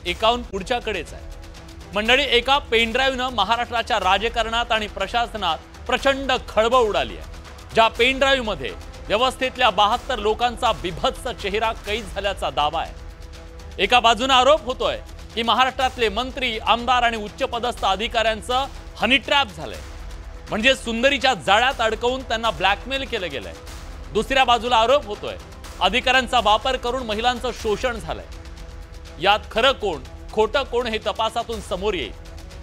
एकाहून पुढच्याकडेच आहे। मंडळी, एका पेनड्राईव्हनं महाराष्ट्राच्या राजकारणात आणि प्रशासनात प्रचंड खळबळ उडाली आहे। ज्या पेनड्राईव्हमध्ये व्यवस्थेतल्या 72 लोकांचा बिभत्स चेहरा कैद झाल्याचा दावा आहे। एका बाजूने आरोप होतोय की महाराष्ट्रातले मंत्री, आमदार आणि उच्चपदस्थ अधिकाऱ्यांचं हनी ट्रॅप झालंय, म्हणजे सुंदरीच्या जाळ्यात अडकवून त्यांना ब्लॅकमेल केलं गेलंय। दुसऱ्या बाजूला आरोप होतोय अधिकाऱ्यांचा वापर करून महिलांचं शोषण झालंय। यात खरं कोण, खोटं कोण हे तपासातून समोर येईल,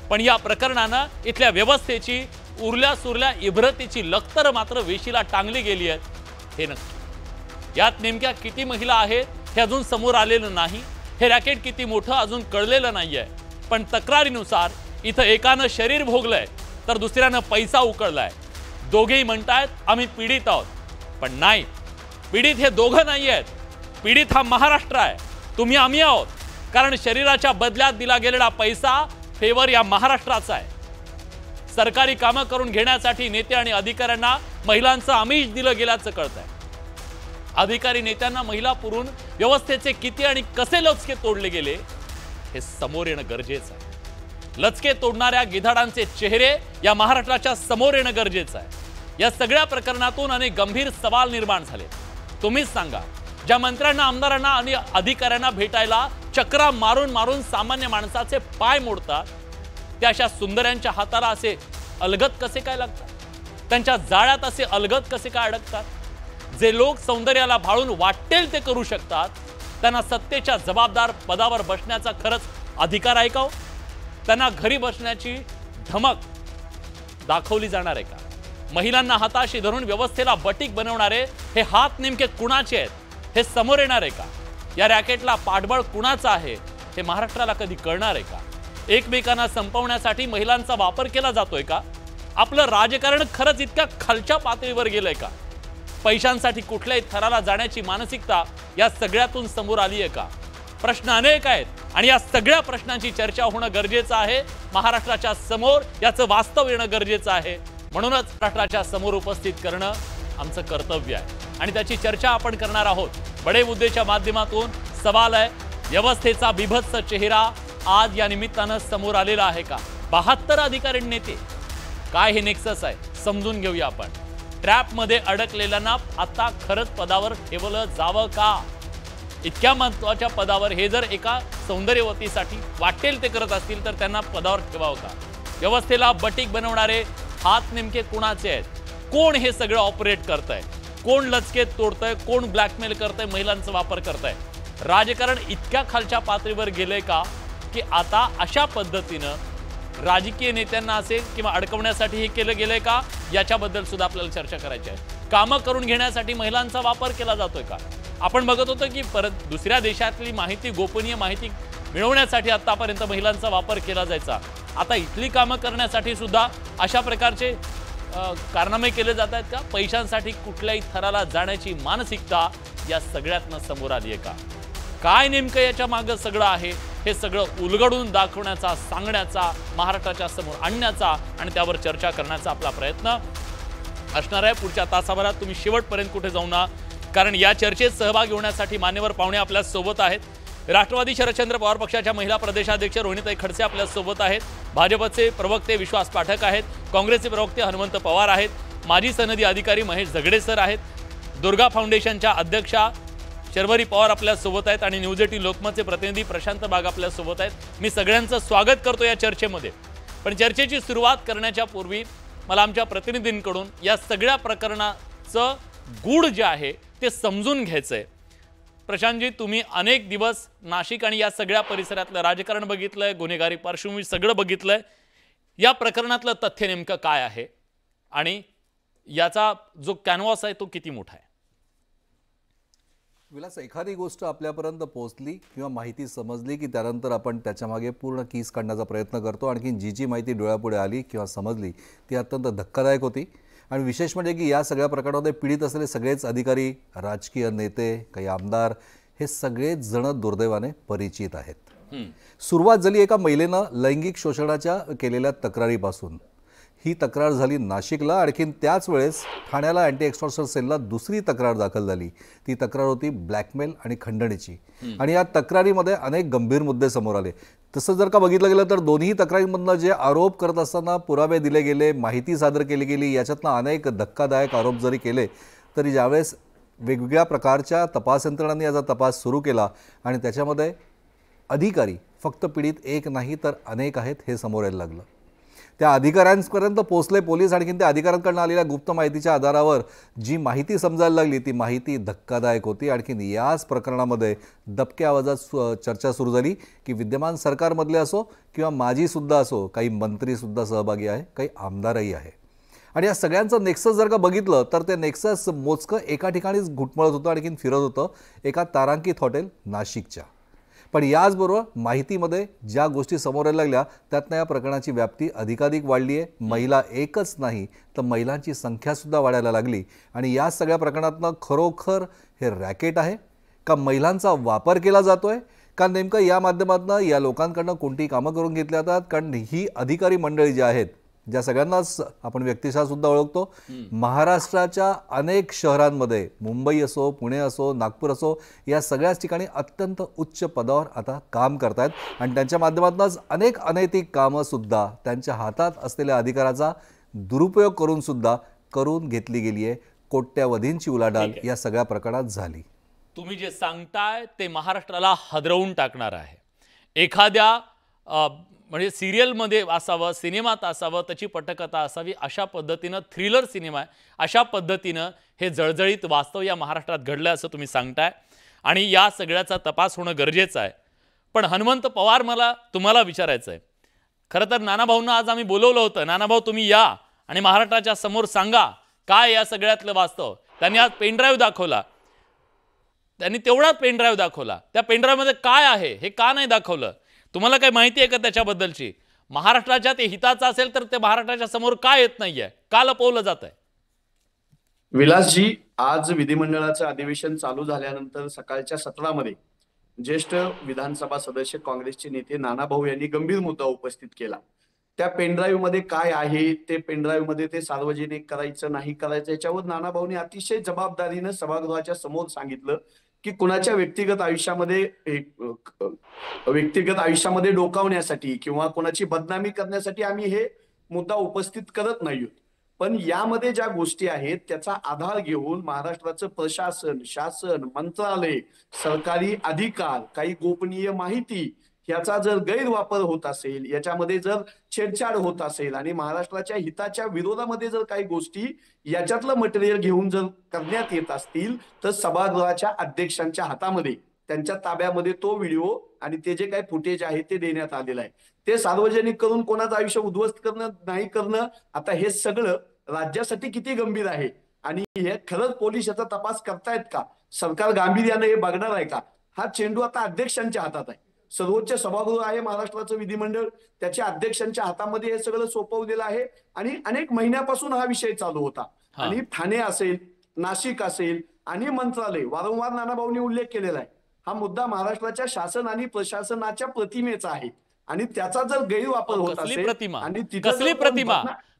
पण या प्रकरणानं इथल्या व्यवस्थेची उरल्या सुरल्या इब्रतीची लखतर मात्र वेशीला टांगली गेली आहे हे नक्की। यात नेमक्या किती महिला आहेत हे अजून समोर आलेलं नाही। हे रॅकेट किती मोठं अजून कळलेलं नाहीये, पण तक्रारीनुसार इथं एकानं शरीर भोगलंय तर दुसऱ्यानं पैसा उकळलाय। दोघेही म्हणतायत आम्ही पीडित आहोत, पण नाही, पीडित हे दोघं नाही आहेत, पीडित हा महाराष्ट्र आहे, तुम्ही आम्ही आहोत। कारण शरीराच्या बदल्यात दिला गेलेला पैसा फेवर या महाराष्ट्राचा आहे। सरकारी कामं करून घेण्यासाठी नेते आणि अधिकाऱ्यांना महिलांचं आमिष दिलं गेल्याचं कळतंय। अधिकारी नेत्यांना महिला पुरून व्यवस्थेचे किती आणि कसे लचके तोडले गेले हे समोर येणं गरजेचं आहे। लचके तोडणाऱ्या गिधाडांचे चेहरे या महाराष्ट्राच्या समोर येणं गरजेचं आहे। या सगळ्या प्रकरणातून अनेक गंभीर सवाल निर्माण झाले। तुम्हीच सांगा, ज्या मंत्र्यांना, आमदारांना आणि अधिकाऱ्यांना भेटायला चक्रा मारून मारून सामान्य माणसाचे पाय मोडतात, त्या अशा सुंदऱ्यांच्या हाताला असे अलगद कसे काय लागतात? त्यांच्या जाळ्यात असे अलगद कसे काय अडकतात? जे लोक सौंदर्याला भाळून वाटेल ते करू शकतात, त्यांना सत्तेच्या जबाबदार पदावर बसण्याचा खरंच अधिकार आहे का? त्यांना घरी बसण्याची धमक दाखवली जाणार आहे का? महिलांना हाताशी धरून व्यवस्थेला बटीक बनवणारे हे हात नेमके कुणाचे आहेत हे समोर येणार आहे का? या रॅकेटला पाठबळ कुणाचं आहे हे महाराष्ट्राला कधी कळणार आहे का? एकमेकांना संपवण्यासाठी महिलांचा वापर केला जातोय का? आपलं राजकारण खरंच इतक्या खालच्या पातळीवर गेलंय का? पैशांसाठी कुठल्याही थराला जाण्याची मानसिकता या सगळ्यातून समोर आली आहे का? प्रश्न अनेक आहेत आणि या सगळ्या प्रश्नांची चर्चा होणं गरजेचं आहे। महाराष्ट्राच्या समोर याचं वास्तव येणं गरजेचं आहे। म्हणूनच महाराष्ट्राच्या समोर उपस्थित करणं आमचं कर्तव्य आहे आणि त्याची चर्चा आपण करणार आहोत। बडे मुद्देच्या माध्यमातून सवाल आहे, व्यवस्थेचा बिभत्स चेहरा आज या निमित्तानं समोर आलेला आहे का? 72 अधिकारी नेते, काय हे नेक्सस आहे समजून घेऊया आपण। ट्रॅप मध्ये अडकलेल्यांना आता खरंच पदावर ठेवलं जावं का? इतक्या महत्त्वाच्या पदावर हे जर एका सौंदर्यवतीसाठी वाटेल ते करत असतील तर त्यांना पदावर ठेवावं का? व्यवस्थेला बटीक बनवणारे हात नेमके कुणाचे आहेत? कोण हे सगळं ऑपरेट करतंय? कोण लचके तोडतंय? कोण ब्लॅकमेल करतंय? महिलांचा वापर करतंय? राजकारण इतक्या खालच्या पातळीवर गेलंय का की आता अशा पद्धतीनं राजकीय नेत्यांना असेल किंवा अडकवण्यासाठी हे केलं गेलंय का याच्याबद्दल सुद्धा आपल्याला चर्चा करायची आहे। कामं करून घेण्यासाठी महिलांचा वापर केला जातोय का? आपण बघत होतो की परत दुसऱ्या देशातली माहिती, गोपनीय माहिती मिळवण्यासाठी आतापर्यंत महिलांचा वापर केला जायचा। आता इथली कामं करण्यासाठी सुद्धा अशा प्रकारचे कारनामे केले जात आहेत का? पैशांसाठी कुठल्याही थराला जाण्याची मानसिकता या सगळ्यातनं समोर आली आहे का? काय नेमकं याच्या मागे सगळं आहे हे सगळं उलगडून दाखवण्याचा, सांगण्याचा, महाराष्ट्राच्या समोर आणण्याचा आणि त्यावर चर्चा करण्याचा आपला प्रयत्न असणार आहे। पुढच्या तासाभरात तुम्ही शेवटपर्यंत कुठे जाऊ नका, कारण या चर्चेत सहभागी होण्यासाठी मान्यवर पाहुणे आपल्या सोबत आहेत। राष्ट्रवादी शरदचंद्र पवार पक्षाच्या महिला प्रदेशाध्यक्ष रोहिणीताई खडसे आपल्या सोबत आहेत। भाजपचे प्रवक्ते विश्वास पाठक आहेत। काँग्रेसचे प्रवक्ते हनुमंत पवार आहेत। माजी सनदी अधिकारी महेश झगडे सर आहेत। दुर्गा फाउंडेशनच्या अध्यक्षा शर्वरी पवार आपल्या सोबत आहेत आणि न्यूज 18 लोकमतचे प्रतिनिधी प्रशांत बाग आपल्या सोबत आहेत। मी सगळ्यांचं स्वागत करतो या चर्चेमध्ये, पण चर्चेची सुरुवात करण्याच्या पूर्वी मला आमच्या प्रतिनिधींकडून या सगळ्या प्रकरणाचं गूढ जे आहे ते समजून घ्यायचंय। प्रशांतजी, तुम्ही अनेक दिवस नाशिक आणि या सगळ्या परिसरातलं राजकारण बघितलंय, गुन्हेगारी पार्श्वभूमी सगळं बघितलंय। या प्रकरणातलं तथ्य नेमकं काय आहे आणि याचा जो कॅनव्हास आहे तो किती मोठा आहे? विलास, एखादी गोष्ट आपल्यापर्यंत पोहोचली किंवा माहिती समजली की त्यानंतर आपण त्याच्या मागे पूर्ण कीस काढण्याचा प्रयत्न करतो। आणखी जी माहिती डोळ्यापुढे आली किंवा समजली ती अत्यंत धक्कादायक होती आणि विशेष म्हणजे की या सगळ्या प्रकरणामध्ये पीडित असलेले सगळेच अधिकारी, राजकीय नेते, काही आमदार हे सगळेच जण दुर्दैवाने परिचित आहेत। सुरुवात झाली एका महिलेनं लैंगिक शोषणाच्या केलेल्या तक्रारीपासून। ही तक्रार झाली नाशिकला. आणखीन त्याच वेळेस ठाण्याला अँटी एक्स्टॉर्शन सेलला दुसरी तक्रार दाखल झाली. ती तक्रार होती ब्लॅकमेल आणि खंडणीची. आणि या तक्रारीमध्ये अनेक गंभीर मुद्दे समोर आले. तसं जर का बघितलं गेलं तर दोन्ही तक्रारींमधनं जे आरोप करत असताना पुरावे दिले गेले, माहिती सादर केली गेली, याच्यातनं अनेक धक्कादायक आरोप जरी केले तरी ज्यावेळेस वेगवेगळ्या प्रकारच्या तपास यंत्रणांनी याचा तपास सुरू केला आणि त्याच्यामध्ये अधिकारी फक्त पीडित एक नाही तर अनेक आहेत हे समोर यायला लागलं. त्या अधिकाऱ्यांपर्यंत पोहोचले पोलीस. आणखीन त्या अधिकाऱ्यांकडून आलेल्या गुप्त माहितीच्या आधारावर जी माहिती समजायला लागली ती माहिती धक्कादायक होती. आणखीन याच प्रकरणामध्ये दबक्या आवाजात चर्चा सुरू झाली की विद्यमान सरकारमधले असो किंवा माजीसुद्धा असो, काही मंत्रीसुद्धा सहभागी आहे, काही आमदारही आहे. आणि या सगळ्यांचं नेक्सस जर का बघितलं तर ते नेक्सस मोजकं एका ठिकाणीच घुटमळत होतं, आणखीन फिरत होतं, एका तारांकित हॉटेल नाशिकच्या. पण याचबरोबर माहितीमध्ये ज्या गोष्टी समोर यायला लागल्या त्यातनं या प्रकरणाची व्याप्ती अधिकाधिक वाढली आहे. महिला एकच नाही तर महिलांची संख्यासुद्धा वाढायला लागली. आणि या सगळ्या प्रकरणातनं खरोखर हे रॅकेट आहे का महिलांचा वापर केला जातोय का नेमकं या माध्यमातून या लोकांकडनं कोणती कामं करून घेतली जातात. कारण ही अधिकारी मंडळी जी आहेत, ज्या सगळ्यांनाच आपण व्यक्तिशः सुद्धा ओळखतो, महाराष्ट्राच्या अनेक शहरांमध्ये, मुंबई असो, पुणे असो, नागपूर असो, या सगळ्याच ठिकाणी अत्यंत उच्च पदावर आता काम करतायत. आणि त्यांच्या माध्यमातूनच अनेक अनैतिक कामं सुद्धा त्यांच्या हातात असलेल्या अधिकाराचा दुरुपयोग करून सुद्धा करून घेतली गेली आहे. कोट्यावधींची उलाढाल या सगळ्या प्रकरणात झाली. तुम्ही जे सांगताय ते महाराष्ट्राला हादरवून टाकणार आहे. एखाद्या म्हणजे सिरियलमध्ये असावं, सिनेमात असावं, त्याची पटकथा असावी, अशा पद्धतीनं थ्रिलर सिनेमा आहे, अशा पद्धतीनं हे जळजळीत वास्तव या महाराष्ट्रात घडलं असं तुम्ही सांगताय. आणि या सगळ्याचा तपास होणं गरजेचं आहे. पण हनुमंत पवार, मला तुम्हाला विचारायचं आहे, खरं तर नानाभाऊंना आज आम्ही बोलवलं होतं. नानाभाऊ तुम्ही या आणि महाराष्ट्राच्या समोर सांगा काय या सगळ्यातलं वास्तव. त्यांनी आज पेनड्राईव्ह दाखवला, त्यांनी तेवढा पेनड्राईव्ह दाखवला. त्या पेनड्राईव्हमध्ये काय आहे हे का नाही दाखवलं? तुम्हाला काही माहिती आहे का त्याच्याबद्दलची? महाराष्ट्राच्या ते हिताचं असेल तर ते महाराष्ट्राच्या समोर का येत नाहीये, का लपवलं जात आहे? विलासजी, आज विधिमंडळाचं अधिवेशन चालू झाल्यानंतर सकाळच्या सत्रामध्ये ज्येष्ठ विधानसभा सदस्य काँग्रेसचे नेते नानाभाऊ यांनी गंभीर मुद्दा उपस्थित केला. त्या पेनड्राईव्ह मध्ये काय आहे, ते पेनड्राईव्ह मध्ये ते सार्वजनिक करायचं नाही करायचं, याच्यावर नानाभाऊंनी अतिशय जबाबदारीनं सभागृहाच्या समोर सांगितलं की कुणाच्या व्यक्तिगत आयुष्यामध्ये डोकावण्यासाठी किंवा कोणाची बदनामी करण्यासाठी आम्ही हे मुद्दा उपस्थित करत नाहीत. पण यामध्ये ज्या गोष्टी आहेत त्याचा आधार घेऊन महाराष्ट्राचं प्रशासन, शासन, मंत्रालय, सरकारी अधिकार, काही गोपनीय माहिती याचा जर गैरवापर होत असेल, याच्यामध्ये जर छेडछाड होत असेल आणि महाराष्ट्राच्या हिताच्या विरोधामध्ये जर काही गोष्टी याच्यातलं मटेरियल घेऊन जर करण्यात येत असतील तर सभागृहाच्या अध्यक्षांच्या हातामध्ये, त्यांच्या ताब्यामध्ये तो व्हिडिओ आणि ते जे काही फुटेज आहे ते देण्यात आलेलं आहे. ते सार्वजनिक करून कोणाचं आयुष्य उद्ध्वस्त करणं नाही करणं, आता हे सगळं राज्यासाठी किती गंभीर आहे आणि हे खरंच पोलीस याचा तपास करतायत का, सरकार गांभीर्याने हे बघणार आहे का, हा चेंडू आता अध्यक्षांच्या हातात आहे. सर्वोच्च सभागृह आहे महाराष्ट्राचं विधिमंडळ, त्याच्या अध्यक्षांच्या हातामध्ये हे सगळं सोपवलेलं आहे. आणि अनेक महिन्यापासून हा विषय चालू होता. आणि ठाणे असेल, नाशिक असेल आणि मंत्रालय, वारंवार नानाभाऊंनी उल्लेख केलेला आहे, हा मुद्दा महाराष्ट्राच्या शासन आणि प्रशासनाच्या प्रतिमेचा आहे. आणि त्याचा जर गैरवापर होत असेल आणि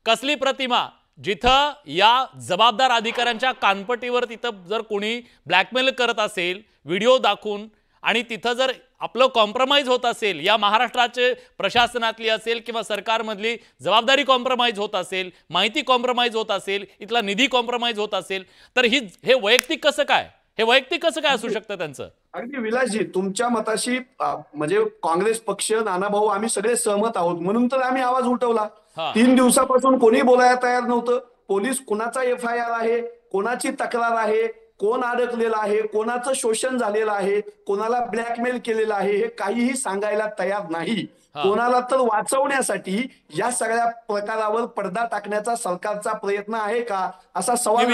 कसली प्रतिमा जिथं या जबाबदार अधिकाऱ्यांच्या कानपटीवर तिथं जर कोणी ब्लॅकमेल करत असेल व्हिडिओ दाखवून, आणि तिथं जर आपलं कॉम्प्रोमाइज होत असेल, या महाराष्ट्राचे प्रशासनातली असेल किंवा सरकारमधली जबाबदारी कॉम्प्रोमाइज होत असेल, माहिती कॉम्प्रोमाइज होत असेल, इथला निधी कॉम्प्रोमाइज होत असेल, तर हे वैयक्तिक कसं काय, हे वैयक्तिक कसं काय असू शकतं त्यांचं? अगदी विलासजी, तुमच्या मताशी म्हणजे काँग्रेस पक्ष, नानाभाऊ, आम्ही सगळे सहमत आहोत म्हणून तर आम्ही आवाज उठवला. 3 दिवसापासून कोणी बोलायला तयार नव्हतं. पोलीस कुणाचा FIR आहे, कोणाची तक्रार आहे, कोण अडकलेला आहे, कोणाचं शोषण झालेलं आहे, कोणाला ब्लॅकमेल केलेलं आहे, हे काहीही सांगायला तयार नाही. कोणाला तर वाचवण्यासाठी या सगळ्या प्रकारावर पडदा टाकण्याचा सरकारचा प्रयत्न आहे का, असा सवाल मी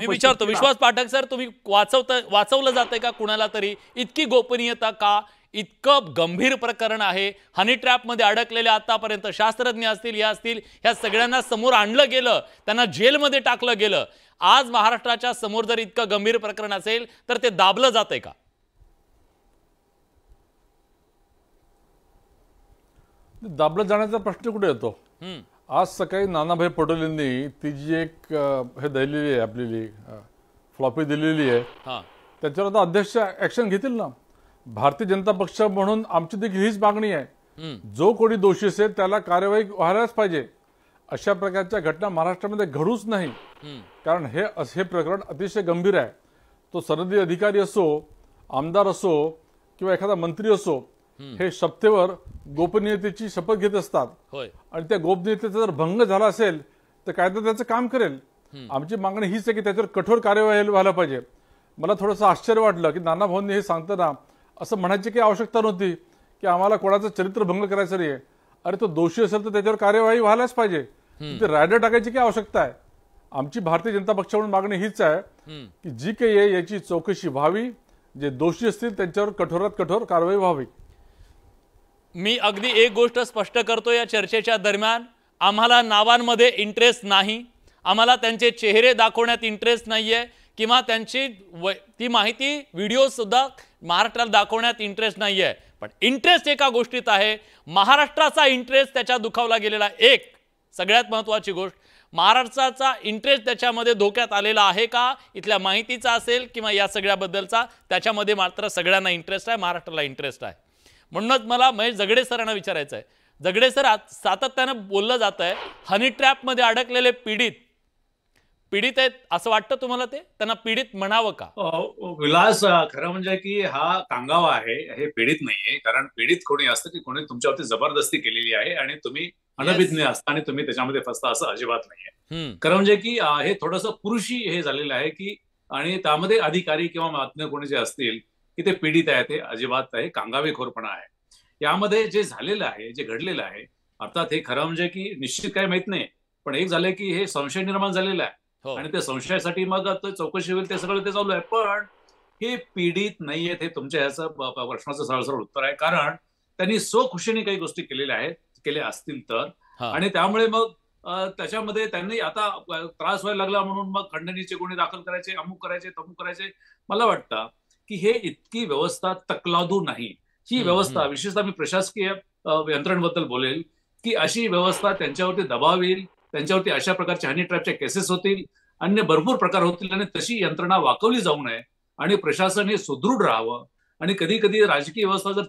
विचारतो. विश्वास पाठक सर, तुम्ही वाचवलं जातंय का कुणाला तरी? इतकी गोपनीयता का? इतकं गंभीर प्रकरण आहे. हनी ट्रॅप मध्ये अडकलेले आतापर्यंत शास्त्रज्ञ असतील, या असतील, ह्या सगळ्यांना समोर आणलं गेलं, त्यांना जेलमध्ये टाकलं गेलं. आज महाराष्ट्राच्या समोर जर इतकं गंभीर प्रकरण असेल तर ते दाबलं जातंय का? दाबलं जाण्याचा प्रश्न कुठे येतो? आज सकाळी नानाभाई पटोलेंनी ती जी एक हे दिलेली आहे आपली फ्लॉपी दिलेली आहे हां त्याच्यावर आता अध्यक्ष ऍक्शन घेतील ना. भारतीय जनता पक्ष म्हणून आमची देखील हीच मागणी आहे, जो कोणी दोषी असेल त्याला कार्यवाही व्हायलाच पाहिजे. अशा प्रकारच्या घटना महाराष्ट्रामध्ये घडूच नाही, कारण हे प्रकरण अतिशय गंभीर आहे. तो सनदी अधिकारी असो, आमदार असो किंवा एखादा मंत्री असो, हे शपथेवर गोपनीयतेची शपथ घेत असतात होय. आणि त्या गोपनीयतेचा जर भंग झाला असेल तर कायदा त्याचं काम करेल. आमची मागणी हीच आहे की त्याच्यावर कठोर कार्यवाही व्हायला पाहिजे. मला थोडंसं आश्चर्य वाटलं की नाना भाऊंनी हे सांगताना असं म्हणायची काही आवश्यकता नव्हती की आम्हाला कोणाचं चरित्रभंग करायचं नाही. अरे तो दोषी असेल तर त्याच्यावर कार्यवाही व्हायलाच पाहिजे. ते रायडर टाकायची काय आवश्यकता आहे. आमची भारतीय जनता पक्षाकडून मागणी हीच आहे की जी काही आहे याची चौकशी व्हावी, जे दोषी असतील त्यांच्यावर कठोरात कठोर कारवाई व्हावी. मी अगदी एक गोष्ट स्पष्ट करतो या चर्चेच्या दरम्यान, आम्हाला नावांमध्ये इंटरेस्ट नाही, आम्हाला त्यांचे चेहरे दाखवण्यात इंटरेस्ट नाहीये किंवा त्यांची ती माहिती व्हिडिओ सुद्धा महाराष्ट्राला दाखवण्यात इंटरेस्ट नाहीये. पण इंटरेस्ट एका गोष्टीत आहे, महाराष्ट्राचा इंटरेस्ट त्याच्या दुखावला गेलेला. एक सगळ्यात महत्त्वाची गोष्ट, महाराष्ट्राचा इंटरेस्ट त्याच्यामध्ये धोक्यात आलेला आहे का, इथल्या माहितीचा असेल किंवा या सगळ्याबद्दलचा, त्याच्यामध्ये मात्र सगळ्यांना इंटरेस्ट आहे, महाराष्ट्राला इंटरेस्ट आहे. म्हणूनच मला महेश जगडे सरांना विचारायचं आहे. जगडे सर, सातत्यानं बोललं जात आहे हनी ट्रॅपमध्ये अडकलेले पीडित आहेत असं वाटतं तुम्हाला? ते त्यांना पीडित म्हणावं का? विलास, खरं म्हणजे की हा कांगावा आहे, हे पीडित नाहीये. कारण पीडित कोणी असतं की कोणी तुमच्यावरती जबरदस्ती केलेली आहे आणि तुम्ही अनभिज्ञ असता आणि तुम्ही त्याच्यामध्ये फसता, असं अजिबात नाहीये. खरं म्हणजे की हे थोडंसं पुरुषी हे झालेलं आहे की, आणि त्यामध्ये अधिकारी किंवा मातने कोणी जे असतील की ते पीडित आहे, ते अजिबात आहे कांगावेखोरपणा आहे. यामध्ये जे झालेलं आहे, जे घडलेलं आहे, अर्थात हे खरं म्हणजे की निश्चित काही माहित नाही, पण एक झालंय की हे संशय निर्माण झालेला आहे आणि त्या संशयासाठी मग चौकशी होईल, ते सगळं ते चालू आहे. पण हे पीडित नाहीयेत, हे तुमच्या ह्याचं प्रश्नाचं सरळ उत्तर आहे. कारण त्यांनी स्वखुशीने काही गोष्टी केल्या असतील तर, आणि त्यामुळे मग त्याच्यामध्ये त्यांनी आता त्रास व्हायला लागला म्हणून मग खंडणीचे गुन्हे दाखल करायचे, अमुक करायचे, तमुक करायचे. मला वाटतं की हे इतकी व्यवस्था तकलादू नाही. ही व्यवस्था, विशेषतः मी प्रशासकीय यंत्रणेबद्दल बोलेल, की अशी व्यवस्था त्यांच्यावरती दबाव येईल, त्यांच्यावरती अशा प्रकारच्या हनी ट्रॅपच्या केसेस होतील, अन्य भरपूर प्रकार होतील, आणि तशी यंत्रणा वाकवली जाऊ नये आणि प्रशासन हे सुदृढ राहावं. आणि कधी कधी राजकीय व्यवस्था जर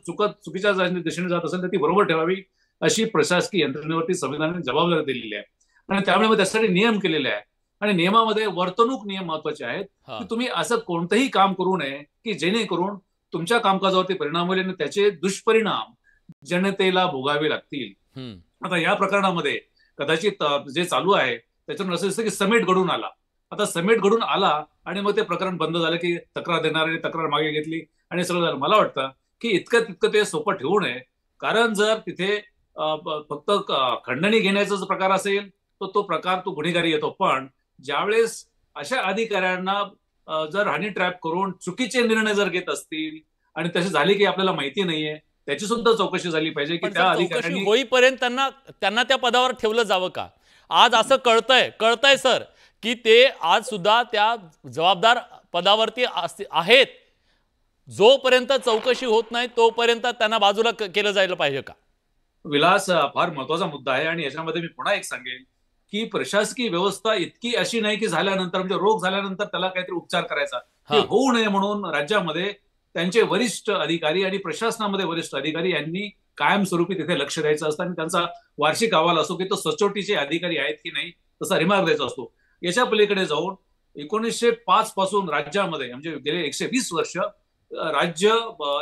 चुकीच्या दिशेने जात असेल तर ती बरोबर ठेवावी, अशी प्रशासकीय यंत्रणेवरती संविधानाने जबाबदारी दिलेली आहे. आणि त्यामुळे मग त्यासाठी नियम केलेले आहे, आणि नियमामध्ये वर्तणूक नियम महत्वाचे आहेत की तुम्ही असं कोणतंही काम करू नये की जेणेकरून तुमच्या कामकाजावरती परिणाम होईल आणि त्याचे दुष्परिणाम जनतेला भोगावे लागतील. आता या प्रकरणामध्ये कदाचित जे चालू आहे त्याच्यातून असं दिसतं की समेट घडून आला. आता समेट घडून आला आणि मग ते प्रकरण बंद झालं की तक्रार देणाऱ्याने तक्रार मागे घेतली आणि सगळं झालं. मला वाटतं की तितकं ते सोपं ठेवू नये, कारण जर तिथे फक्त खंडणी घेण्याचा प्रकार असेल तर तो प्रकार तो गुन्हेगारी येतो. पण ज्यावेळेस अशा अधिकाऱ्यांना जर हनी ट्रॅप करून चुकीचे निर्णय जर घेत असतील आणि तसे झाले की आपल्याला माहिती नाहीये, त्याची सुद्धा चौकशी झाली पाहिजे की त्या अधिकाऱ्यांनी होईपर्यंत त्यांना त्या पदावर ठेवलं जावं का? आज असं कळतंय सर की ते आज सुद्धा त्या जबाबदार पदावरती आहेत. जोपर्यंत चौकशी होत नाही तोपर्यंत त्यांना बाजूला केलं जायला पाहिजे का? विलास, फार महत्वाचा मुद्दा आहे. आणि याच्यामध्ये मी पुन्हा एक सांगेन की प्रशासकीय व्यवस्था इतकी अशी नाही की झाल्यानंतर, म्हणजे रोग झाल्यानंतर त्याला काहीतरी उपचार करायचा, हे होऊ नये म्हणून राज्यामध्ये त्यांचे वरिष्ठ अधिकारी आणि प्रशासनामध्ये वरिष्ठ अधिकारी यांनी कायमस्वरूपी तिथे लक्ष द्यायचं असतं आणि त्यांचा वार्षिक अहवाल असो की तो सचोटीचे अधिकारी आहेत की नाही तसा रिमार्क द्यायचा असतो. याच्या पलीकडे जाऊन 1905 पासून राज्यामध्ये, म्हणजे गेले 120 वर्ष राज्य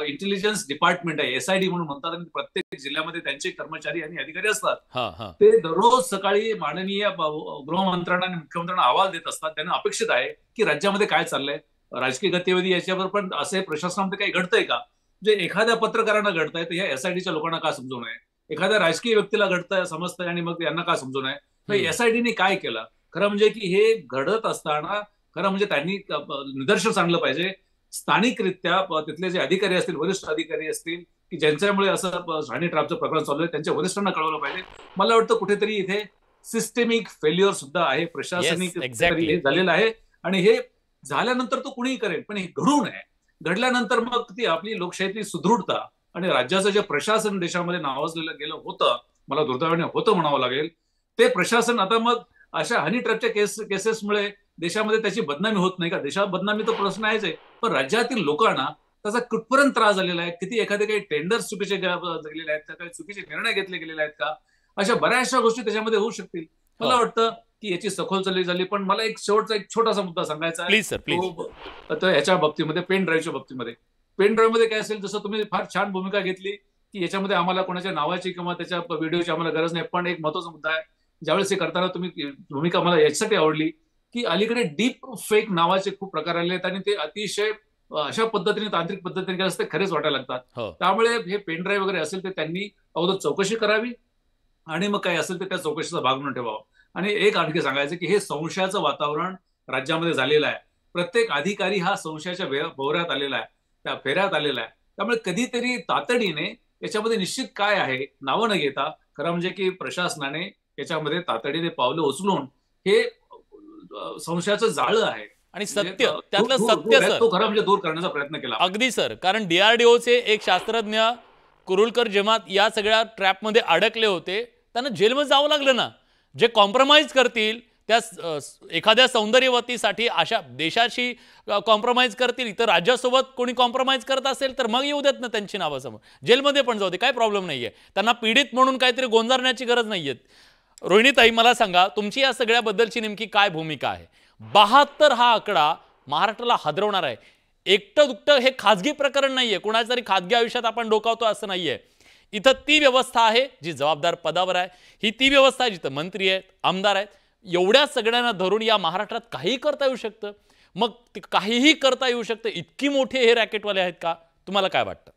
इंटेलिजन्स डिपार्टमेंट आहे, SID म्हणून म्हणतात, आणि प्रत्येक जिल्ह्यामध्ये त्यांचे कर्मचारी आणि अधिकारी असतात. ते दररोज सकाळी माननीय गृहमंत्र्यांना आणि मुख्यमंत्र्यांना अहवाल देत असतात. त्यांना अपेक्षित आहे की राज्यामध्ये काय चाललंय, राजकीय गतिविधी याच्यावर पण असे प्रशासनामध्ये काही घडतंय का, जे एखाद्या पत्रकारांना घडतंय तर ह्या SIDच्या लोकांना का समजू नये, एखाद्या राजकीय व्यक्तीला घडतंय समजतंय आणि मग यांना का समजू नये. SIDने काय केलं? खरं म्हणजे की हे घडत असताना खरं म्हणजे त्यांनी निदर्शनास आणलं पाहिजे. स्थानिकरित्या तिथले जे अधिकारी असतील, वरिष्ठ अधिकारी असतील की ज्यांच्यामुळे असं हनी ट्रॅपचं प्रकरण चालू आहे, त्यांच्या वरिष्ठांना कळवलं पाहिजे. मला वाटतं कुठेतरी इथे सिस्टेमिक फेल्युअर सुद्धा आहे, प्रशासनिक हे झालेलं आहे. आणि हे झाल्यानंतर तो कुणीही करेल, पण हे घडू नये. घडल्यानंतर मग ती आपली लोकशाहीतली सुदृढता आणि राज्याचं जे प्रशासन देशामध्ये नावाजलेलं गेलं होतं, मला दुर्दैवाने होतं म्हणावं लागेल, ते प्रशासन आता मग अशा हनी ट्रॅपच्या केसेसमुळे देशामध्ये त्याची बदनामी होत नाही का? देशात बदनामी तर प्रश्न आहेच आहे, पण राज्यातील लोकांना त्याचा कुठपर्यंत त्रास झालेला आहे, किती एखादे काही टेंडर चुकीचे गेलेले आहेत का, काही चुकीचे निर्णय घेतले गेलेले आहेत का, अशा बऱ्याचशा गोष्टी त्याच्यामध्ये होऊ शकतील. मला वाटतं की याची सखोल चर्चा झाली. पण मला एक शेवटचा एक छोटासा मुद्दा सांगायचा आहे. Please sir, please. तर ह्याच्या बाबतीमध्ये पेन ड्राईव्हच्या बाबतीमध्ये, पेन ड्राईव्ह मध्ये काय असेल, जसं तुम्ही फार छान भूमिका घेतली की याच्यामध्ये आम्हाला कोणाच्या नावाची किंवा त्याच्या व्हिडिओची आम्हाला गरज नाही. पण एक महत्वाचा मुद्दा आहे, ज्यावेळेस हे करताना तुम्ही भूमिका मला याच्यासाठी आवडली की अलीकडे डीप फेक नावाचे खूप प्रकार आले आहेत आणि ते अतिशय अशा पद्धतीने तांत्रिक पद्धतीने केलं असते खरेच वाटायला लागतात. त्यामुळे हे पेन ड्राईव्ह वगैरे असेल ते त्यांनी अगोदर चौकशी करावी आणि मग काय असेल ते त्या चौकशीचा भाग म्हणून ठेवावा. आणि एक आणखी सांगायचं की हे संशयाचं वातावरण राज्यामध्ये झालेलं आहे. प्रत्येक अधिकारी हा संशयाच्या भोवऱ्यात आलेला आहे, त्या फेऱ्यात आलेला आहे. त्यामुळे कधीतरी तातडीने याच्यामध्ये निश्चित काय आहे नावं न घेता, खरं म्हणजे की प्रशासनाने याच्यामध्ये तातडीने पावलं उचलून हे संशयाचं जाळं आहे आणि सत्य, त्यातलं सत्य सर, तो खरं म्हणजे दूर करण्याचा प्रयत्न केला. अगदी सर, कारण DRDOचे एक शास्त्रज्ञ कुरुलकर जेव्हा या सगळ्या ट्रॅपमध्ये अडकले होते त्यांना जेलमध्ये जावं लागलं ना. जे कॉम्प्रोमाइज करतील त्या एखाद्या सौंदर्यवतीसाठी अशा देशाशी कॉम्प्रोमाइज करतील, इतर राज्यासोबत कोणी कॉम्प्रोमाइज करत असेल तर मग येऊ देत ना त्यांची नावं समोर, जेलमध्ये पण जाऊ दे, काय प्रॉब्लेम नाहीये. त्यांना पीडित म्हणून काहीतरी गोंजारण्याची गरज नाहीये. रोहिणीताई, मला सांगा तुमची या सगळ्याबद्दलची नेमकी काय भूमिका आहे? 72 हा आकडा महाराष्ट्राला हादरवणार आहे. एकटं दुकटं हे खाजगी प्रकरण नाहीये, कोणाच्या तरी खाजगी आयुष्यात आपण डोकावतो असं नाहीये. इथं ती व्यवस्था आहे जी जबाबदार पदावर आहे, ही ती व्यवस्था आहे जिथं मंत्री आहेत, आमदार आहेत. एवढ्या सगळ्यांना धरून या महाराष्ट्रात काहीही करता येऊ शकतं. मग काहीही करता येऊ शकतं, इतकी मोठे हे रॅकेटवाले आहेत का? तुम्हाला काय वाटतं?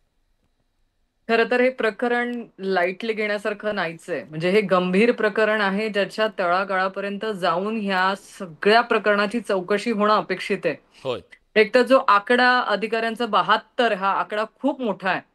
खरं तर हे प्रकरण लाईटली घेण्यासारखं नाहीच आहे. म्हणजे हे गंभीर प्रकरण आहे ज्याच्या तळागाळापर्यंत जाऊन ह्या सगळ्या प्रकरणाची चौकशी होणं अपेक्षित आहे. होय. एक तर जो आकडा अधिकाऱ्यांचा 72 हा आकडा खूप मोठा आहे.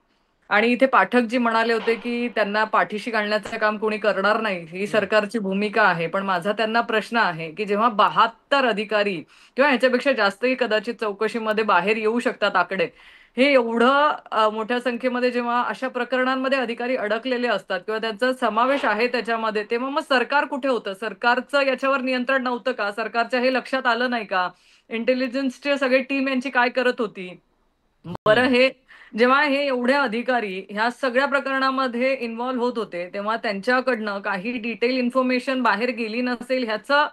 आणि इथे पाठक जी म्हणाले होते की त्यांना पाठीशी घालण्याचं काम कोणी करणार नाही, ही सरकारची भूमिका आहे. पण माझा त्यांना प्रश्न आहे की जेव्हा 72 अधिकारी किंवा ह्याच्यापेक्षा जास्तही कदाचित चौकशीमध्ये बाहेर येऊ शकतात आकडे, हे एवढं मोठ्या संख्येमध्ये जेव्हा अशा प्रकरणांमध्ये अधिकारी अडकलेले असतात किंवा त्यांचा समावेश आहे त्याच्यामध्ये, तेव्हा मग सरकार कुठे होतं? सरकारचं याच्यावर नियंत्रण नव्हतं का? सरकारच्या हे लक्षात आलं नाही का? इंटेलिजन्सचे सगळे टीम यांची काय करत होती? बरं, हे जेव्हा हे एवढे अधिकारी ह्या सगळ्या प्रकरणामध्ये इन्व्हॉल्व्ह होत होते तेव्हा त्यांच्याकडनं काही डिटेल इन्फॉर्मेशन बाहेर गेली नसेल ह्याचं